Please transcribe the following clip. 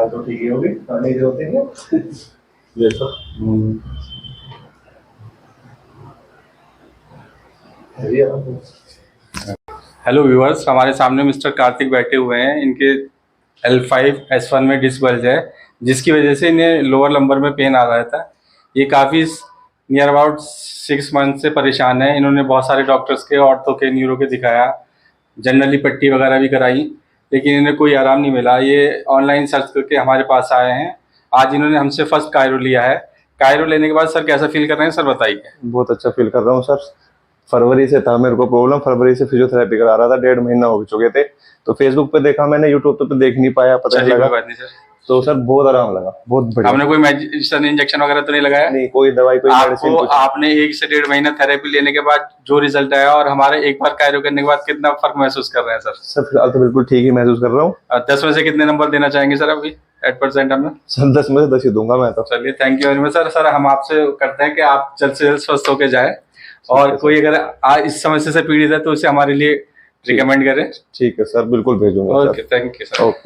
तो ठीक ही होगी, खाने जो होते हैं ये सब। हेलो व्यूअर्स, हमारे सामने मिस्टर कार्तिक बैठे हुए हैं। इनके L5S1 में डिस्क बल्ज है, जिसकी वजह से इन्हें लोअर लंबर में पेन आ रहा था। ये काफ़ी नियर अबाउट 6 मंथ से परेशान है। इन्होंने बहुत सारे डॉक्टर्स के, ऑर्थो के, न्यूरो के दिखाया, जनरली पट्टी वगैरह भी कराई, लेकिन इन्हें कोई आराम नहीं मिला। ये ऑनलाइन सर्च करके हमारे पास आए हैं। आज इन्होंने हमसे फर्स्ट कायरो लिया है। कायरो लेने के बाद सर कैसा फील कर रहे हैं सर, बताइए। बहुत अच्छा फील कर रहा हूँ सर। फरवरी से था मेरे को प्रॉब्लम, फरवरी से फिजियोथेरेपी करा रहा था, 1.5 महीना हो चुके थे। तो फेसबुक पे देखा मैंने, यूट्यूब पे देख नहीं पाया, पता नहीं लगा। बात नहीं सर। तो सर बहुत आराम लगा, बहुत बढ़िया। आपने कोई मेडिसिन इंजेक्शन वगैरह तो नहीं लगाया? नहीं, कोई दवाई, कोई मेडिसिन कुछ। आपने 1 से 1.5 महीना थेरेपी लेने के बाद जो रिजल्ट आया, और हमारे एक बार कायरो करने के बाद कितना फर्क महसूस कर रहे हैं सर? सर फिलहाल तो बिल्कुल ठीक ही महसूस कर रहा हूँ। 10 में से कितने नंबर देना चाहेंगे सर अभी %? हमें सर 10 में से 10 ही दूंगा मैं तो। चलिए, thank you very much sir. Sir हम आपसे करते हैं कि आप जल्द से जल्द स्वस्थ होकर जाए, और कोई अगर इस समस्या से पीड़ित है तो उसे हमारे लिए रिकमेंड करें। ठीक है सर, बिल्कुल भेजूंगा। Okay, thank you sir. Okay.